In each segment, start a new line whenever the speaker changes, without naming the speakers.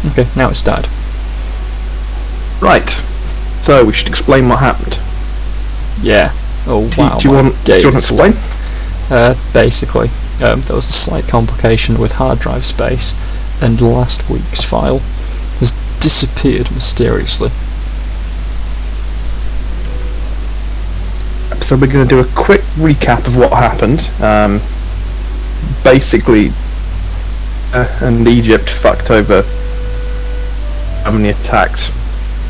Okay, now it's died.
Right. So we should explain what happened.
Yeah. Oh wow.
Do you want to explain?
Basically, there was a slight complication with hard drive space, and last week's file has disappeared mysteriously.
So we're going to do a quick recap of what happened. Basically, and Egypt fucked over how many attacks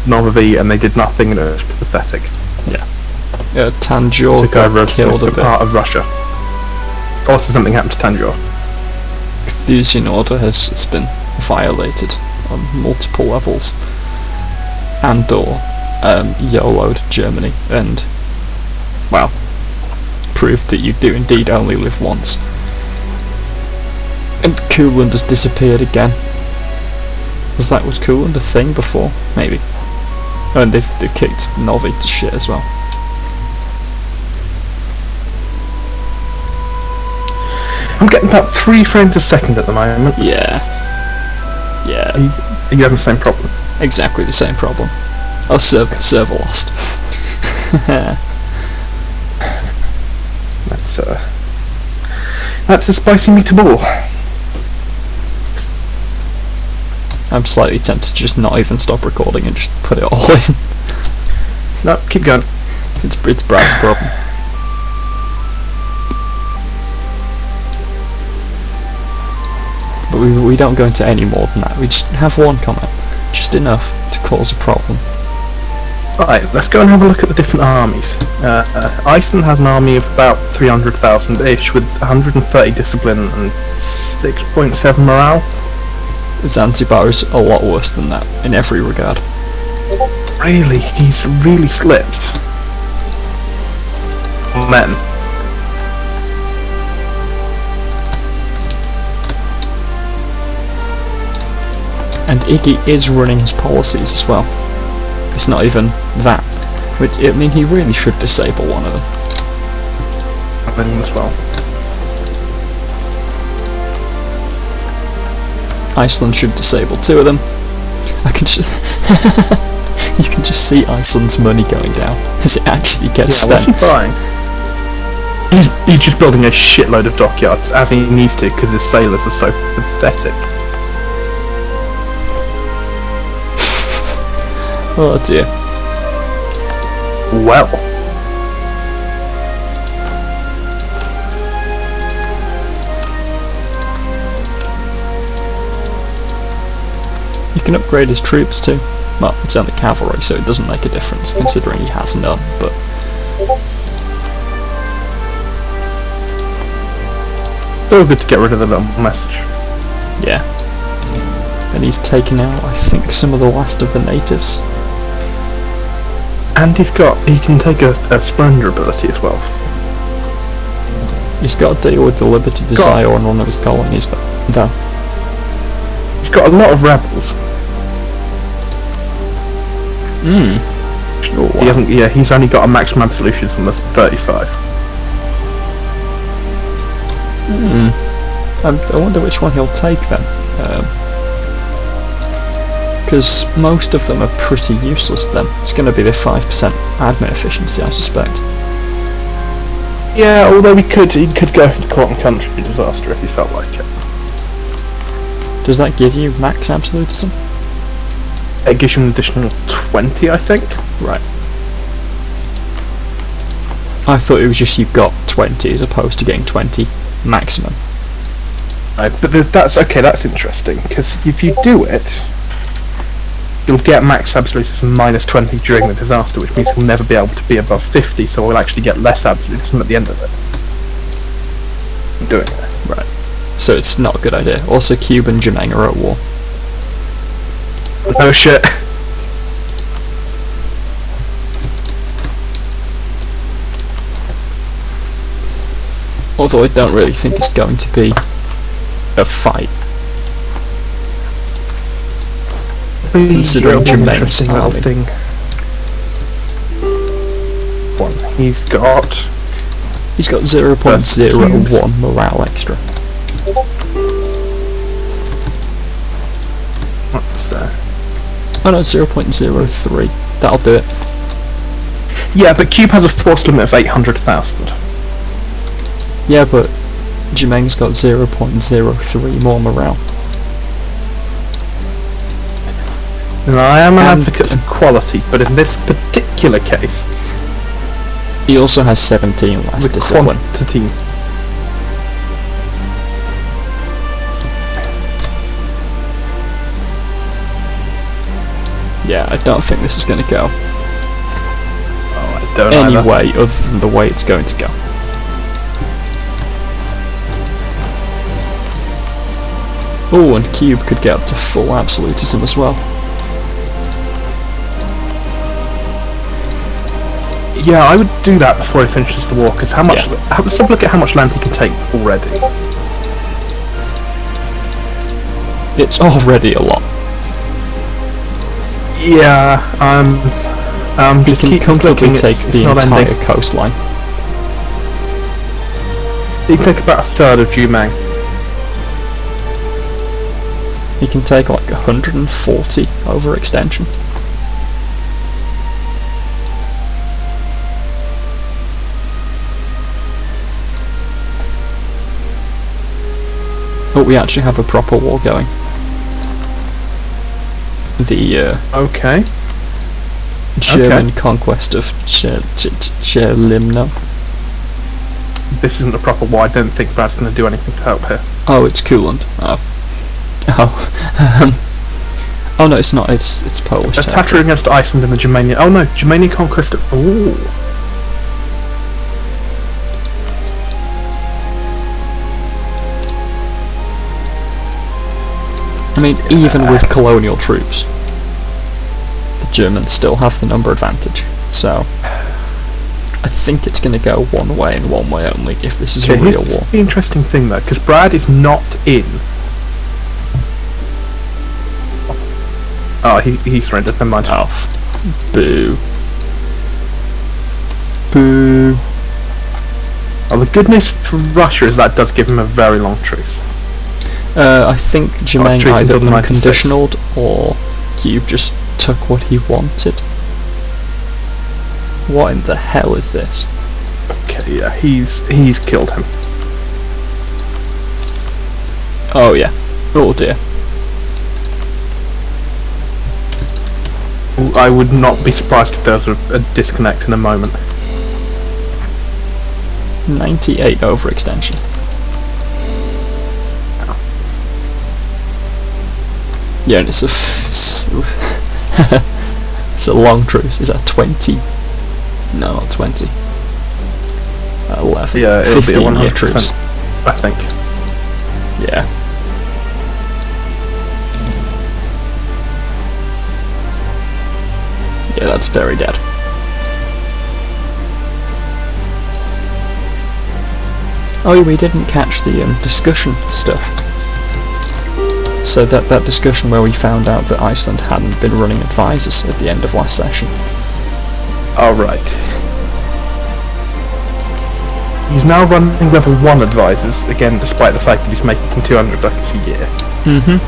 Novavi, and they did nothing, and it was pathetic.
Yeah. Tanjore
took over
killed
a part of Russia. Also, something happened to Tanjore.
Carthusian order has been violated on multiple levels. Andor YOLO'd Germany and, well, proved that you do indeed only live once. And Cooland has disappeared again. Was Cooland a thing before? Maybe. Oh, and they've kicked Novi to shit as well.
I'm getting about 3 frames a second at the moment.
Yeah. Yeah.
Are you having the same problem?
Exactly the same problem. Oh, server lost.
That's a spicy meatball.
I'm slightly tempted to just not even stop recording and just put it all in.
No, keep going.
It's Brad's problem. But we don't go into any more than that. We just have one comment, just enough to cause a problem.
Right, let's go and have a look at the different armies. Iceland has an army of about 300,000-ish, with 130 discipline and 6.7 morale.
Zanzibar is a lot worse than that, in every regard.
Really? He's really slipped. Men.
And Iggy is running his policies as well. It's not even that. I mean, he really should disable one of them.
As well.
Iceland should disable 2 of them. I can just you can just see Iceland's money going down as it actually gets spent.
What's he buying? He's just building a shitload of dockyards, as he needs to, because his sailors are so pathetic.
Oh dear.
Well.
You can upgrade his troops too. Well, it's only cavalry, so it doesn't make a difference, considering he has none, but...
Still good to get rid of the little message.
Yeah. And he's taken out, I think, some of the last of the natives.
And he can take a Splendor ability as well.
He's got to deal with the Liberty Desire on one of his colonies, though.
He's got a lot of rebels.
Oh, wow.
He hasn't. Yeah, he's only got a maximum absolutions on the 35.
I wonder which one he'll take then. Because most of them are pretty useless then. It's going to be the 5% admin efficiency, I suspect.
Yeah, although he could go for the court and country disaster if he felt like it.
Does that give you max absolutism?
It gives you an additional 20, I think.
Right. I thought it was just you got 20 as opposed to getting 20 maximum.
But that's okay, that's interesting, because if you do it, you'll get max absolutism minus 20 during the disaster, which means he'll never be able to be above 50, so we'll actually get less absolutism at the end of it. I'm doing it.
Right. So it's not a good idea. Also, Cuba and Jemeng are at war.
Oh shit.
Although I don't really think it's going to be a fight. Considering Jemeng's army.
Thing. He's got
0.01 morale extra.
Let's so...
Oh no, 0.03. That'll do it.
Yeah, but Cube has a force limit of 800,000.
Yeah, but Germain's got 0.03 more morale.
And I am an advocate for quality, but in this particular case...
He also has 17 less
with
discipline.
Quantity.
Yeah, I don't think this is going to go
Oh, I don't
any
either.
way other than the way it's going to go. Oh, and Cube could get up to full absolutism as well.
Yeah, I would do that before he finishes the war, because how much... let's have a look at how much land he can take already.
It's already a lot.
Yeah,
He
just
can
keep
comfortably
looking,
take
it's
the
not
entire
ending.
coastline.
He can take about a third of Jumang.
He can take like 140 overextension. But we actually have a proper war going. The
Okay.
German conquest of Cherlimno.
This isn't a proper war. I don't think Brad's going to do anything to help here.
Oh, it's Courland. Oh. Oh no, it's not. It's Polish.
Attacker
territory.
against Iceland in the Germanian... Oh no, Germanian conquest of... Ooh.
I mean, even with colonial troops, the Germans still have the number advantage. So, I think it's going to go one way and one way only if this is a
Okay,
real
here's
war.
the interesting thing though, because Brad is not in. Oh, he surrendered. Never mind.
Oh, boo. Boo.
Well, the good news for Russia is that does give him a very long truce.
I think Germain
treaty
either
until 96.
unconditionaled or Cube just took what he wanted. What in the hell is this?
Okay, yeah, he's killed him.
Oh yeah. Oh dear.
I would not be surprised if there was a disconnect in a moment.
98 overextension. Yeah, and it's it's a long truce. Is that 20? No, not 20. 11.
Yeah, it'll be a
15-year
100%,
truce.
I think.
Yeah. Yeah, that's very dead. Oh, we didn't catch the discussion stuff. So that discussion where we found out that Iceland hadn't been running advisors at the end of last session.
Alright. He's now running level 1 advisors, again despite the fact that he's making 200 ducats a year.
Mm-hmm.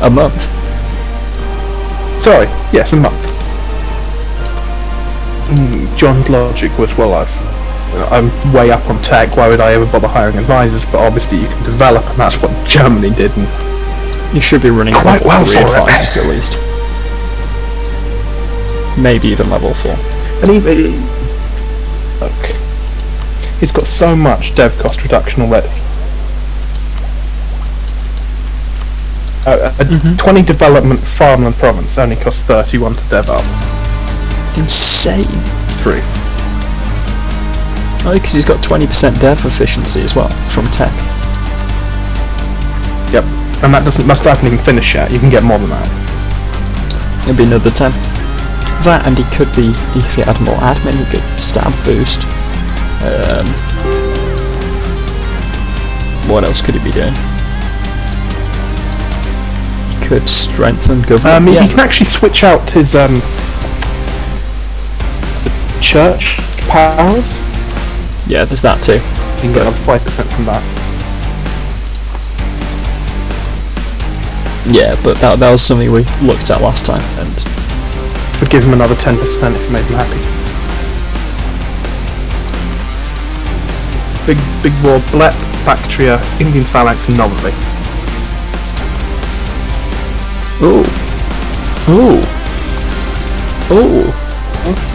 A month.
Sorry, yes, a month. John's logic was, well, I'm way up on tech, why would I ever bother hiring advisors? But obviously you can develop, and that's what Germany did. And
You should be running
quite
level
well
3
for it.
advisors at least. Maybe even level 4.
And even look, he's got so much dev cost reduction already. A 20 development farmland province only costs 31 to dev up.
Insane.
3.
Oh, because he's got 20% dev efficiency as well from tech.
Yep, and that hasn't even finished yet. You can get more than that.
It'd be another 10. That, and he could be, if he had more admin, he could stab boost. What else could he be doing? He could strengthen government.
He can actually switch out his church powers.
Yeah, there's that too.
You can get up 5% from that.
Yeah, but that was something we looked at last time, and
Would give him another 10% if you made him happy. Big war, Blep, Bactria, Indian Phalanx, and Novelty.
ooh,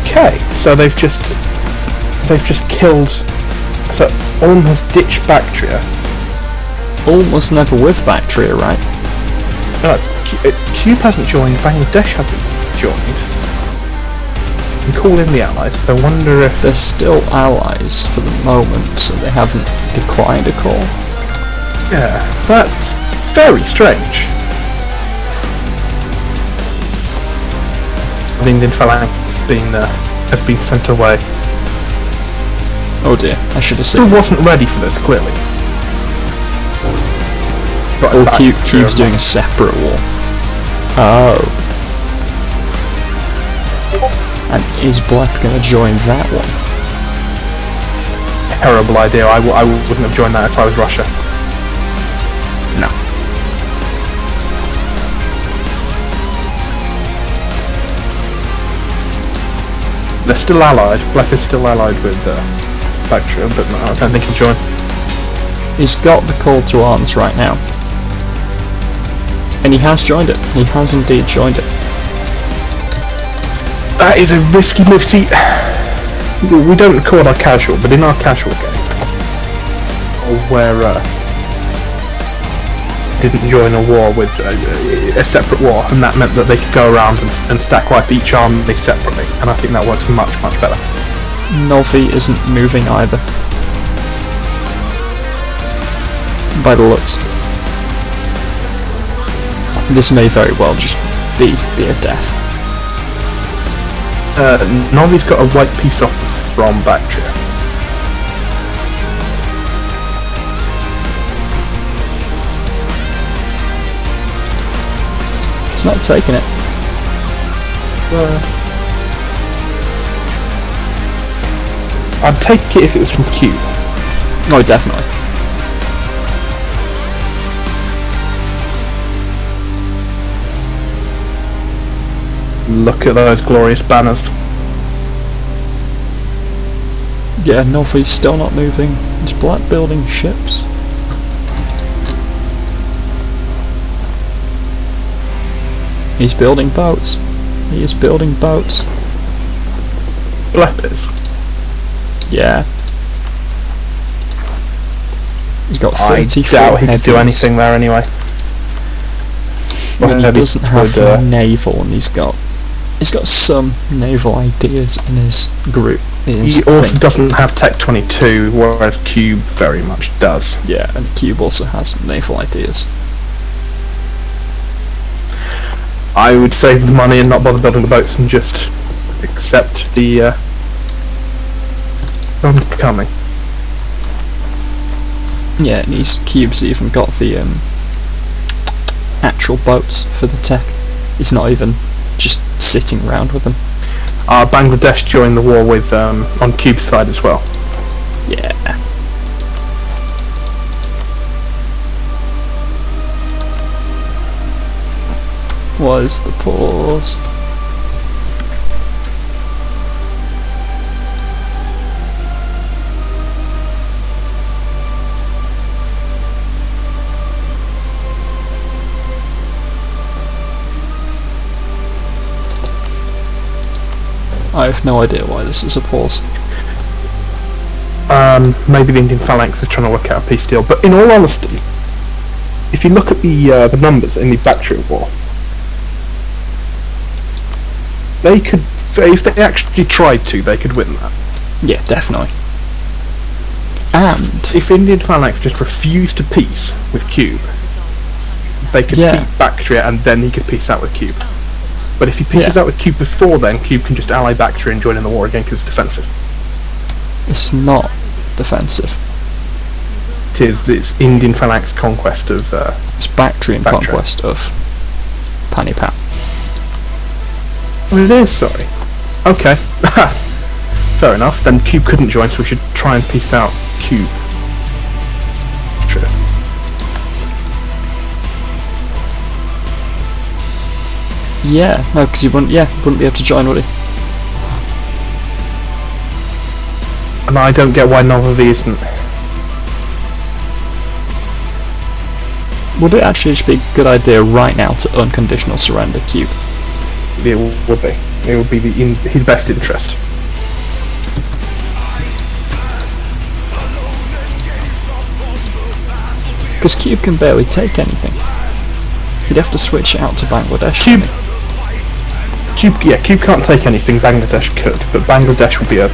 Okay, so they've just killed. So Ulm has ditched Bactria.
Ulm was never with Bactria, right?
Cube hasn't joined. Bangladesh hasn't joined. You can call in the allies. I wonder if
They're still allies for the moment, so they haven't declined a call.
yeah, that's very strange. The Indian Phalanx has been sent away.
Oh dear, I should have
Still
seen.
wasn't ready for this, clearly. Right,
Or
back
Cube's
to-
doing a separate war. Oh. And is Blep gonna join that one?
Terrible idea. I wouldn't have joined that if I was Russia.
No.
They're still allied. Blep is still allied with Bactria, but no, I don't think he'll join.
He's got the call to arms right now. And he has joined it. He has indeed joined it.
That is a risky move. See, we don't record our casual, but in our casual game, where didn't join a war with a separate war, and that meant that they could go around and stack wipe each army separately, and I think that works much better.
Novi isn't moving either. By the looks. This may very well just be a death.
Novi's got a white piece off from Bactria.
It's not taking it.
I'd take it if it was from Cube.
Oh, definitely.
Look at those glorious banners.
Yeah, Novi's still not moving. Is Blep building ships? He's building boats. He is building boats.
Blep is.
Yeah. He's got
I
34
doubt he could do
heavies.
anything there anyway.
When he
Heavy
doesn't have
would,
naval, and he's got some naval ideas in his group.
He also doesn't have Tech 22, whereas Cube very much does.
Yeah, and Cube also has naval ideas.
I would save the money and not bother building the boats and just accept the oncoming.
Yeah, and Cube's even got the actual boats for the tech. He's not even just sitting around with them.
Bangladesh joined the war with on Cube's side as well.
Yeah. Was the pause? I have no idea why this is a pause.
Maybe the Indian Phalanx is trying to work out a peace deal, but in all honesty, if you look at the numbers in the Bactria war, they could, if they actually tried to, they could win that.
Yeah, definitely. And
If Indian Phalanx just refused to peace with Cube, they could
Yeah.
beat Bactria and then he could peace out with Cube. But if he peaces out with Cube before then, Cube can just ally Bactria and join in the war again because it's defensive.
it's not defensive.
It's Indian Phalanx conquest of
It's Bactrian
Bactria.
conquest of Panipat.
Well, it is, sorry. Okay. Fair enough. Then Cube couldn't join, so we should try and peace out Cube. True.
Yeah, no, because he wouldn't be able to join, would he?
And I don't get why Nova V isn't.
Would it actually just be a good idea right now to unconditional surrender Cube?
It would be. It would be in his best interest.
Because Cube can barely take anything. He'd have to switch it out to Bangladesh.
Cube can't take anything. Bangladesh could, but Bangladesh would be a.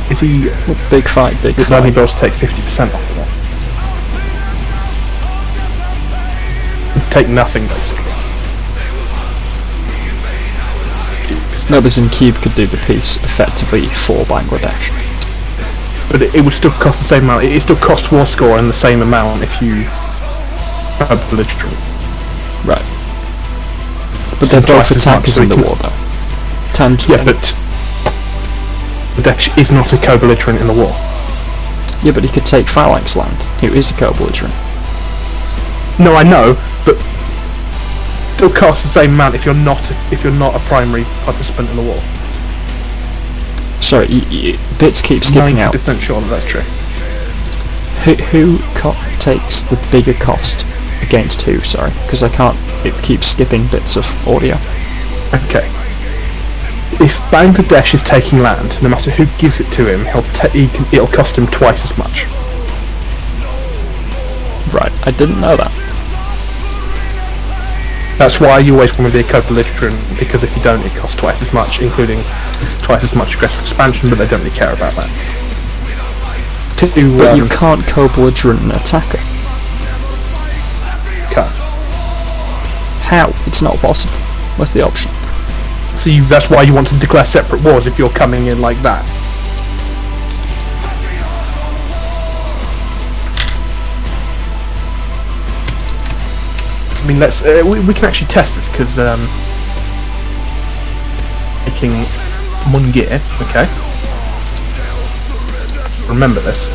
Is he?
Well, big fight.
Would only be able to take 50% off of that. He'd take nothing basically.
No, but in Cube could do the piece effectively for Bangladesh.
But it would still cost the same amount. It still cost war score and the same amount if you had belligerent.
Right. But they're both attackers in the war, though.
Yeah, but Bangladesh is not a co-belligerent in the war.
Yeah, but he could take Phalanx land, who is a co-belligerent.
No, I know, but still costs the same amount if you're not a primary participant in the war.
Sorry, bits keep skipping out.
90% sure that that's true.
Who takes the bigger cost against who? Sorry, because I can't. It keeps skipping bits of audio.
Okay. If Bangladesh is taking land, no matter who gives it to him, it'll cost him twice as much.
Right, I didn't know that.
That's why you always want to be a co-belligerent, because if you don't, it costs twice as much, including twice as much aggressive expansion, but they don't really care about that.
But you can't co-belligerent an attacker.
Can't.
How? It's not possible. What's the option?
So that's why you want to declare separate wars if you're coming in like that. I mean, let's we can actually test this because making Mungir, okay. Remember this.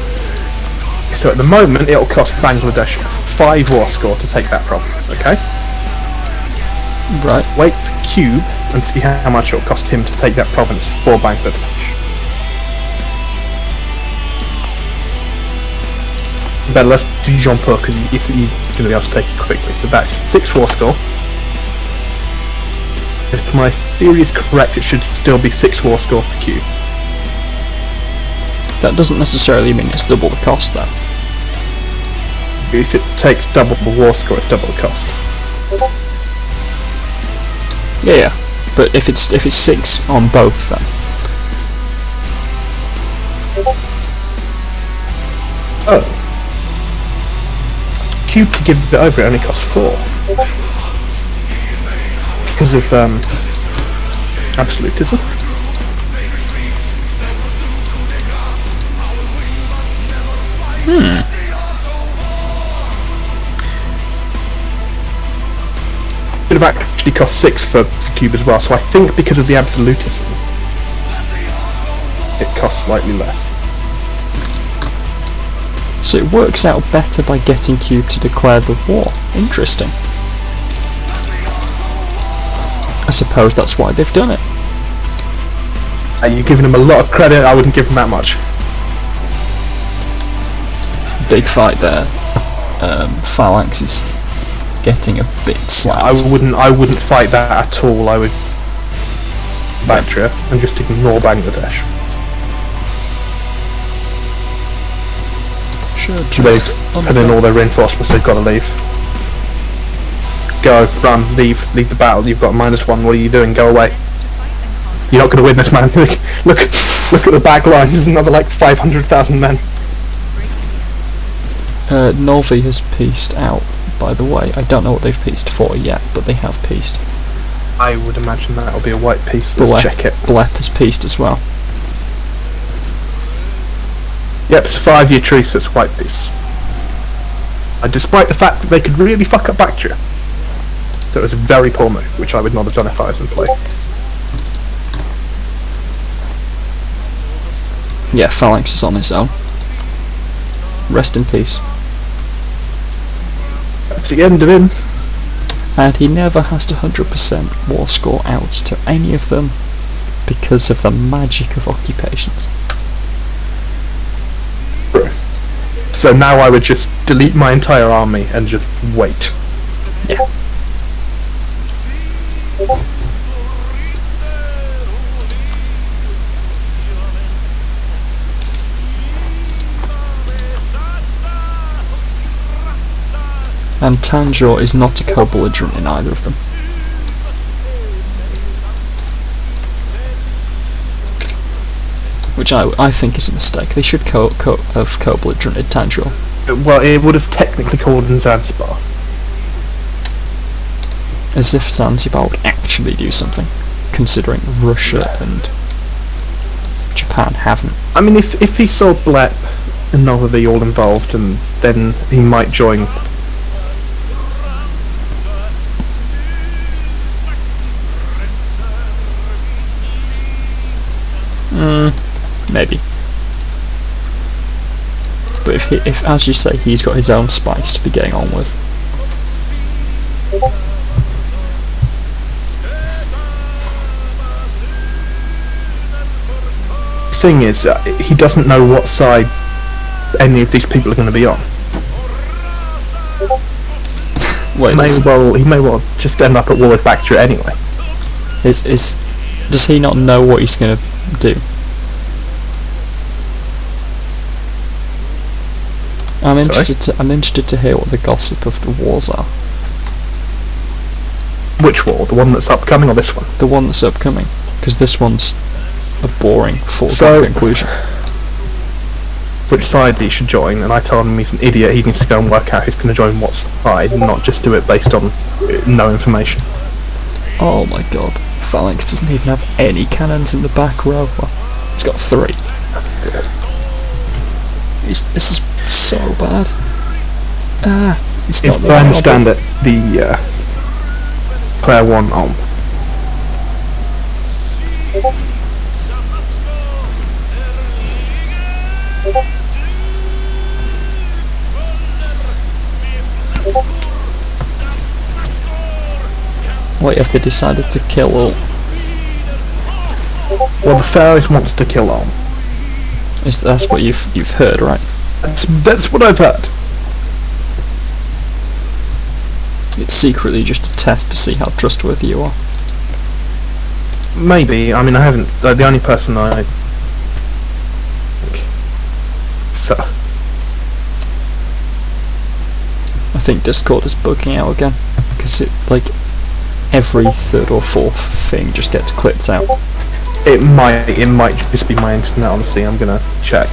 So at the moment, it'll cost Bangladesh 5 war score to take that province, okay.
Right.
Wait for Cube and see how much it'll cost him to take that province for Bangladesh. Better let's do Jean Paul because he's going to be able to take it quickly. So that's 6 war score. If my theory is correct, it should still be 6 war score for Q.
That doesn't necessarily mean it's double the cost, though.
If it takes double the war score, it's double the cost.
Yeah, but if it's 6 on both, then.
Oh. Cube to give it over, it only costs 4. Because of absolutism. It would have actually cost 6 for Cube as well, so I think because of the absolutism, it costs slightly less.
So it works out better by getting Cube to declare the war. Interesting. I suppose that's why they've done it.
You're giving him a lot of credit, I wouldn't give him that much.
Big fight there. Phalanx is getting a bit slapped.
I wouldn't fight that at all. I would Bactria and just ignore Bangladesh. They've put in all their reinforcements, they've got to leave. Go, run, leave the battle, you've got -1, what are you doing? Go away. You're not going to win this, man. look at the back line, there's another like 500,000 men.
Novi has pieced out, by the way. I don't know what they've pieced for yet, but they have pieced.
I would imagine that'll be a white piece, let's check it.
Blep has pieced as well.
Yep, it's a 5-year truce, so it's a white piece. Despite the fact that they could really fuck up Bactria. So it was a very poor move, which I would not have done if I was in play.
Yeah, Phalanx is on his own. Rest in peace.
That's the end of him.
and he never has to 100% war score out to any of them because of the magic of occupations.
So now I would just delete my entire army and just wait.
Yeah. And Tanjore is not a co-belligerent in either of them. Which I think is a mistake. They should have co-belligerented Tanjore.
Well, it would have technically called in Zanzibar.
As if Zanzibar would actually do something, considering Russia and Japan haven't.
I mean, if he saw Blep and Novavi all involved, and then he might join.
Maybe. But if, as you say, he's got his own spice to be getting on with.
The thing is, he doesn't know what side any of these people are going to be on.
Wait,
he may well just end up at war with Bactria anyway.
Does he not know what he's going to do? I'm interested to hear what the gossip of the wars are.
Which war? The one that's upcoming or this one?
The one that's upcoming, because this one's a boring foregone conclusion.
Which side he should join, and I told him he's an idiot, he needs to go and work out who's going to join what side, and not just do it based on no information.
Oh my god, Phalanx doesn't even have any cannons in the back row. Well, it's got 3. This is so bad. It's not.
As I understand it, the player 1 on.
Wait, have they decided to kill all?
Well, the Pharaohs wants to kill all.
That's what you've heard, right?
That's what I've heard.
It's secretly just a test to see how trustworthy you are.
Maybe. I mean, I haven't. The only person I. So.
I think Discord is bugging out again because every 3rd or 4th thing just gets clipped out.
It might just be my internet. Honestly, I'm gonna check.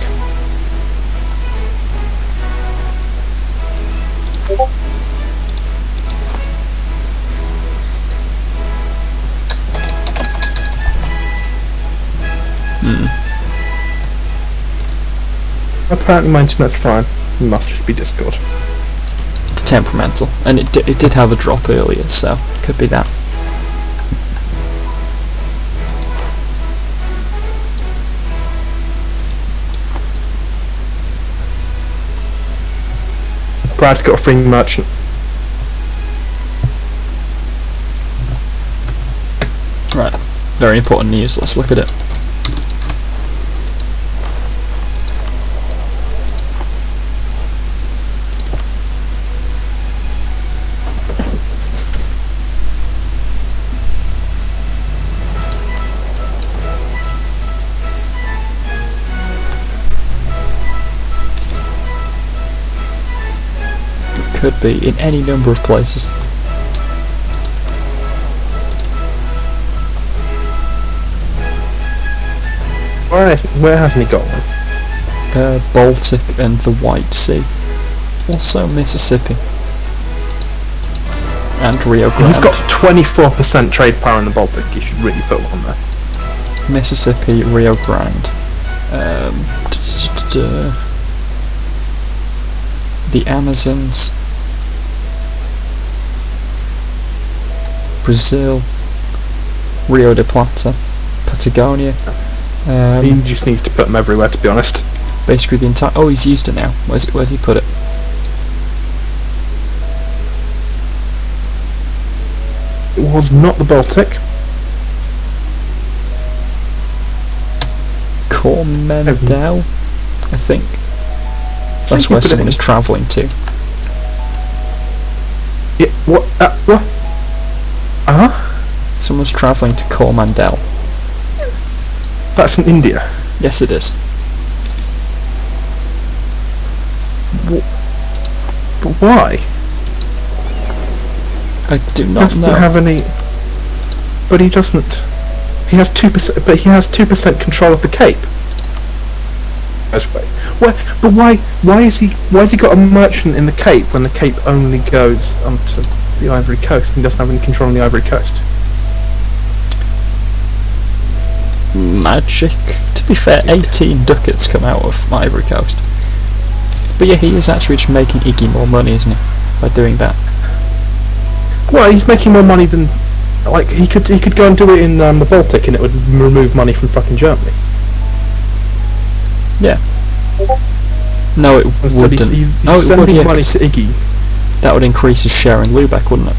Apparently my internet's fine. It must just be Discord.
It's temperamental, and it did have a drop earlier, so it could be that.
Brad's got a free merchant.
Right, very important news, let's look at it. Could be in any number of places.
Where hasn't he got one?
Baltic and the White Sea. Also Mississippi. And Rio Grande.
He's got 24% trade power in the Baltic. You should really put one there.
Mississippi, Rio Grande. The Amazons. Brazil, Rio de Plata, Patagonia.
He just needs to put them everywhere, to be honest.
Basically the entire. Oh, he's used it now. Where's he put it?
It was not the Baltic.
Coromandel, I think. That's where someone is travelling to.
Yeah, what? What?
Someone's travelling to Coromandel.
That's in India.
Yes, it is.
But why?
I do not
Doesn't
know.
have any. But he doesn't. He has 2%. But he has 2% control of the Cape. Why? But why? Why is he? Why has he got a merchant in the Cape when the Cape only goes onto the Ivory Coast and he doesn't have any control on the Ivory Coast?
Magic. To be fair, 18 ducats come out of Ivory Coast. But yeah, he is actually just making Iggy more money, isn't he? By doing that.
Well, he's making more money than. Like, he could go and do it in the Baltic and it would remove money from fucking Germany.
Yeah. No, it
Instead
wouldn't.
he's
No, it would,
sending
yeah,
money
'cause
to Iggy.
that would increase his share in Lubeck, wouldn't it?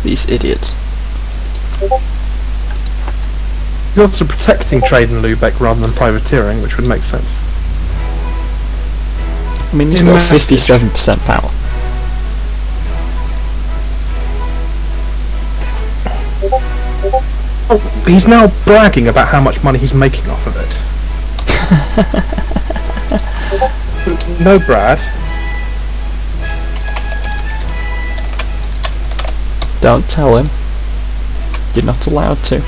These idiots.
He's also protecting trade in Lubeck rather than privateering, which would make sense.
I mean, he's got 57% power.
Oh, he's now bragging about how much money he's making off of it. No, Brad.
Don't tell him. You're not allowed to.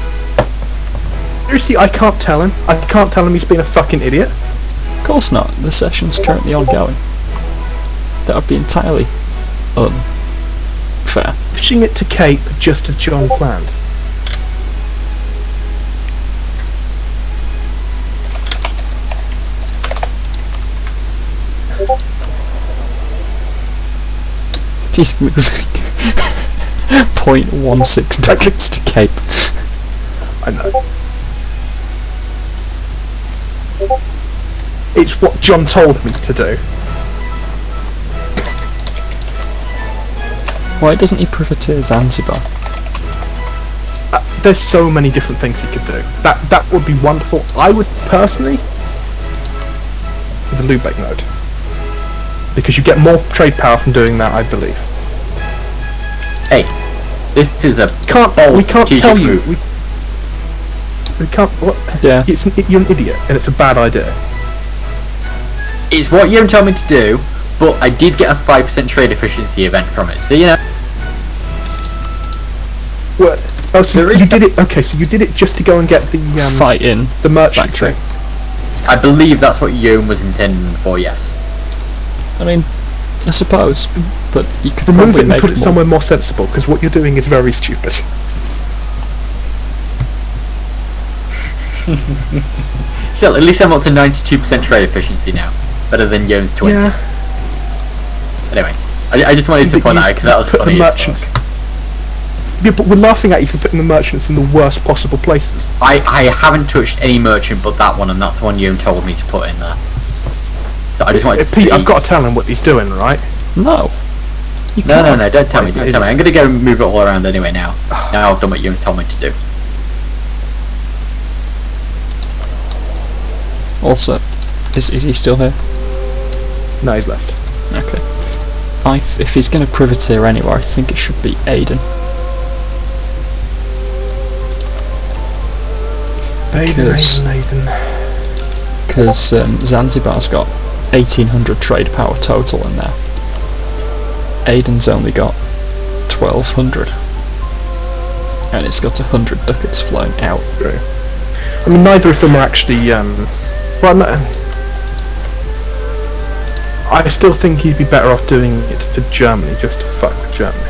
Seriously, I can't tell him. I can't tell him he's been a fucking idiot.
Of course not. The session's currently ongoing. That would be entirely unfair.
Pushing it to Cape just as John planned.
He's moving 0.16 ducats to Cape.
I know. It's what John told me to do.
Why doesn't he privateer Zanzibar?
There's so many different things he could do. That would be wonderful. I would personally the Lubeck node. Because you get more trade power from doing that, I believe.
Hey, this is a
We can't tell you.
move.
We can't. What?
Yeah.
You're an idiot, and it's a bad idea.
It's what you told me to do, but I did get a 5% trade efficiency event from it, so you know.
What? Oh, so you did it. Okay, so you did it just to go and get the
Fight in
the merchant
factory.
thing.
I believe that's what Yom was intending for, yes.
I mean, I suppose, but you could
Remove
probably
it and
make
put it
more.
somewhere more sensible, because what you're doing is very stupid.
Still, at least I'm up to 92% trade efficiency now. Better than Yom's 20.
Yeah.
Anyway, I just wanted to point that out because that was
Put
funny
the
as
merchants.
fuck.
Yeah, but we're laughing at you for putting the merchants in the worst possible places.
I haven't touched any merchant but that one, and that's the one Yom told me to put in there. So I just wanted to
Pete,
see.
I've got to tell him what he's doing, right?
No. You
No,
can't.
don't tell me, don't tell me. I'm gonna go move it all around anyway now. Now I've done what Yom's told me to do.
Also, is he still here?
No, he's left.
Okay. If he's going to privateer anywhere, I think it should be Aden.
Aden.
Because Zanzibar's got 1800 trade power total in there. Aden's only got 1200. And it's got 100 ducats flowing out.
True. I mean, neither of them are actually. Well, no, I still think he'd be better off doing it to Germany, just to fuck with Germany.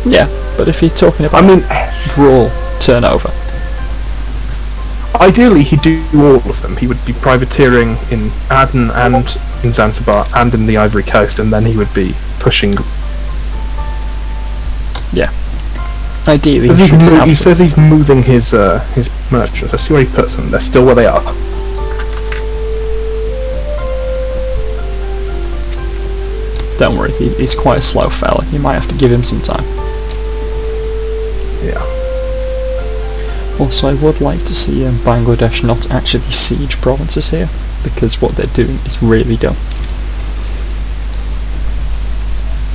Yeah, but if you're talking about
I mean,
raw turnover,
ideally he'd do all of them. He would be privateering in Aden and in Zanzibar and in the Ivory Coast, and then he would be pushing.
ideally
He says he's moving his merchants. I see where he puts them. They're still where they are.
Don't worry, he's quite a slow fella. You might have to give him some time.
Yeah.
Also, I would like to see Bangladesh not actually siege provinces here, because what they're doing is really dumb.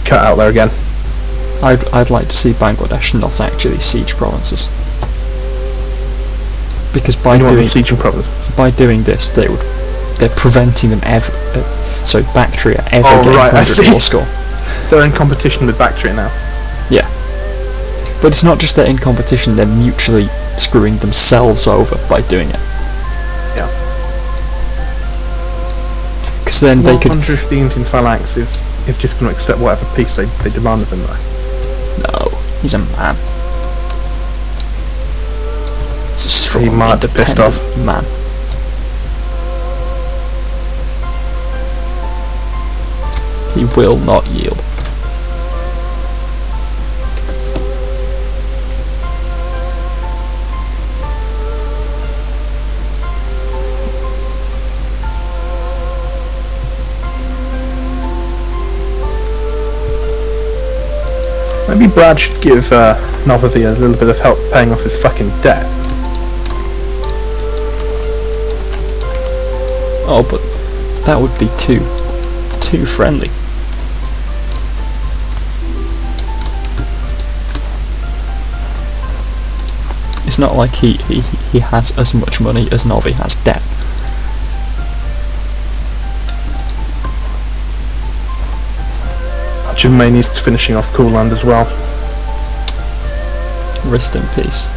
Cut out there again.
I'd like to see Bangladesh not actually siege provinces, because by doing this, they're preventing them so Bactria ever getting a war score.
They're in competition with Bactria now.
Yeah, but it's not just they're in competition; they're mutually screwing themselves over by doing it.
Yeah.
Because then they could.
I wonder if the Indian phalanx is just going to accept whatever peace they demand of him, though.
No, he's a man. He's a strong,
he might be pissed off.
Man. He will not yield.
Maybe Brad should give Novavi a little bit of help paying off his fucking debt.
Oh, but that would be too friendly. It's not like he has as much money as Novi has debt.
Germany's finishing off Courland as well.
Rest in peace.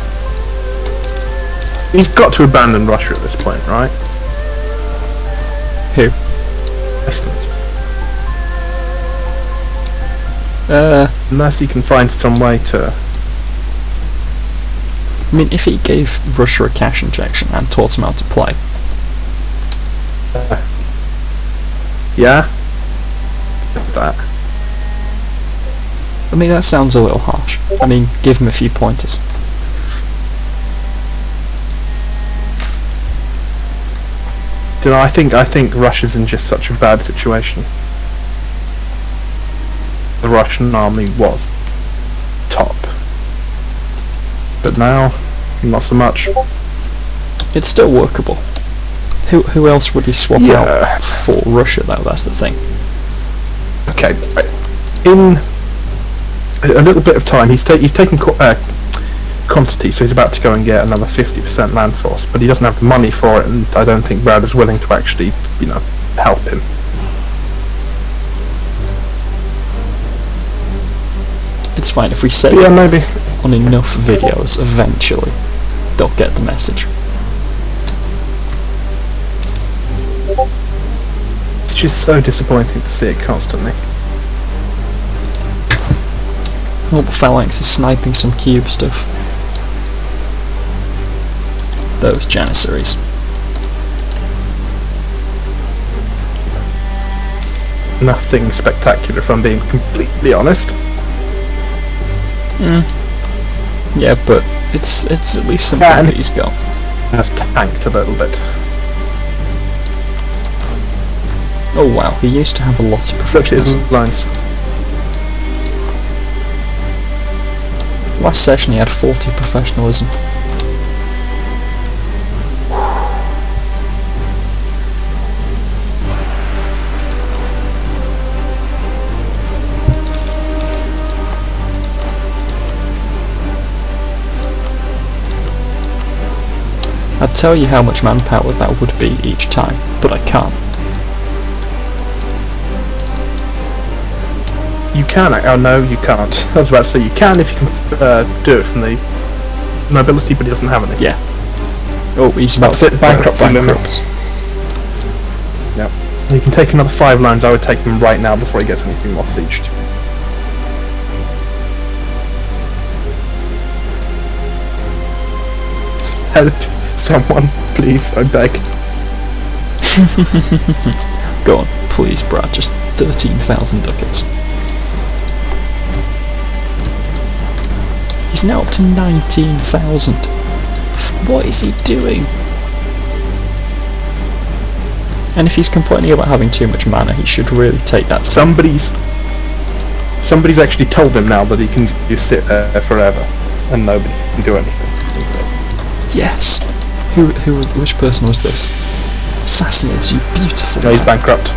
He's got to abandon Russia at this point, right?
Who?
Iceland.
Uh,
Unless he can find some way to...
I mean, if he gave Russia a cash injection and taught him how to play.
Yeah? That.
I mean, that sounds a little harsh. I mean, give him a few pointers.
Don't know, I think Russia's in just such a bad situation. The Russian army was top. But now, not so much.
It's still workable. Who else would he swap out for Russia, though? That's the thing.
Okay, in a little bit of time, he's taken quantity, so he's about to go and get another 50% land force, but he doesn't have the money for it, and I don't think Brad is willing to actually, help him.
It's fine if we say
But yeah, maybe
on enough videos, eventually they'll get the message.
It's just so disappointing to see it constantly.
Oh, the Phalanx is sniping some cube stuff. Those Janissaries.
Nothing spectacular, if I'm being completely honest.
Yeah, but it's at least something that he's got.
Has tanked a little bit.
Oh wow, he used to have a lot of
Look at his
professionalism.
lines.
Last session he had 40 professionalism. I'd tell you how much manpower that would be each time, but I can't.
You can. Oh no, you can't. I was about to say you can if you can do it from the nobility, but he doesn't have any.
Yeah. Oh, he's about
That's it, bankruptcy limit.
bankrupt.
Yep. You can take another 5 lines. I would take them right now before he gets anything more sieged. Help someone, please, I beg.
Go on, please, Brad, just 13,000 ducats. He's now up to 19,000. What is he doing? And if he's complaining about having too much mana, he should really take that.
Somebody's Somebody's actually told him now that he can just sit there forever, and nobody can do anything.
Yes. Which person was this? Assassinate you, beautiful.
No, he's
man.
bankrupt.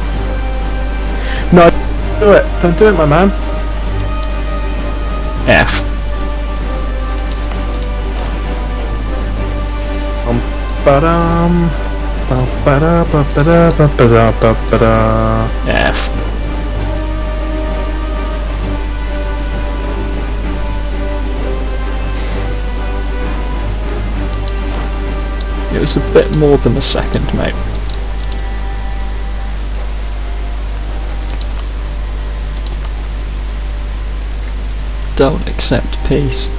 No, do it. Don't do it, my man.
F.
Ba-dum. Ba-ba-da-ba-ba-da-ba-ba-da-ba-ba-da.
F. It was a bit more than a second, mate. Don't accept peace.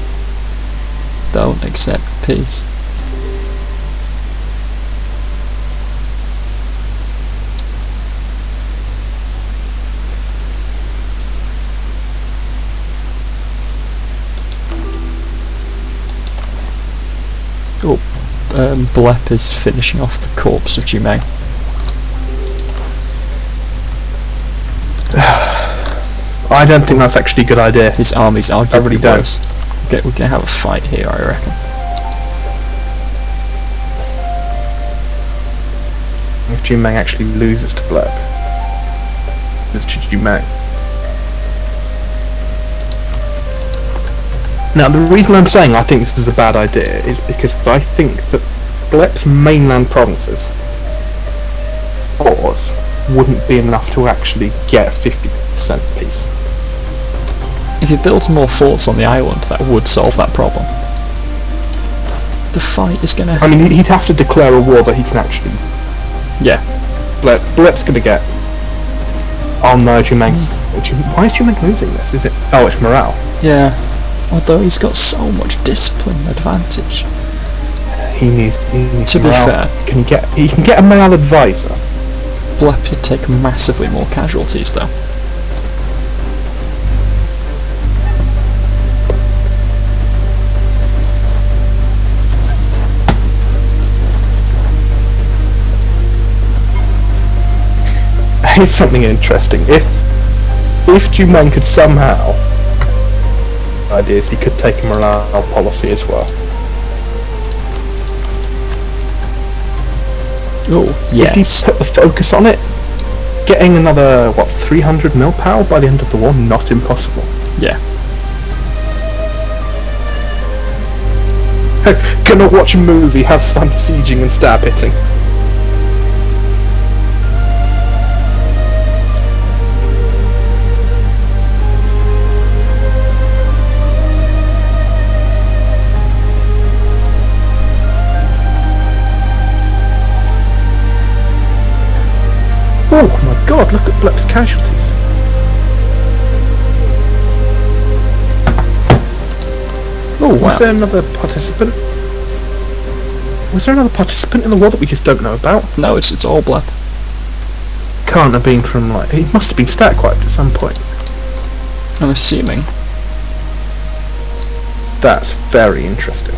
Don't accept peace. Oh, Blep is finishing off the corpse of Jumeng.
I don't think that's actually a good idea.
His army's arguably
really don't.
worse. We're gonna have a fight here, I reckon.
If Jumeng actually loses to Blep, it's to Jumeng. Now, the reason I'm saying I think this is a bad idea is because I think that Blep's mainland provinces, wars, wouldn't be enough to actually get 50% peace.
If he builds more forts on the island, that would solve that problem. The fight is gonna
I mean, he'd have to declare a war that he can actually...
Yeah.
Blep's gonna get... Oh no, Jumeng's... Why is Jumeng losing this? Is it... Oh, it's morale.
Yeah. Although he's got so much discipline advantage.
He needs
To be
morale.
fair.
He can get a morale advisor.
Blep would take massively more casualties though.
Here's something interesting. If Jumeng could somehow... ideas, he could take a morale policy as well.
Oh, yes.
If you put the focus on it, getting another, 300 mil power by the end of the war, not impossible.
Yeah.
Gonna watch a movie, have fun sieging and stab hitting. Oh my god, look at Blep's casualties.
Oh, wow.
Was there another participant? Was there another participant in the war that we just don't know about?
No, it's all Blep.
Can't have been from, he must have been stat wiped at some point.
I'm assuming.
That's very interesting.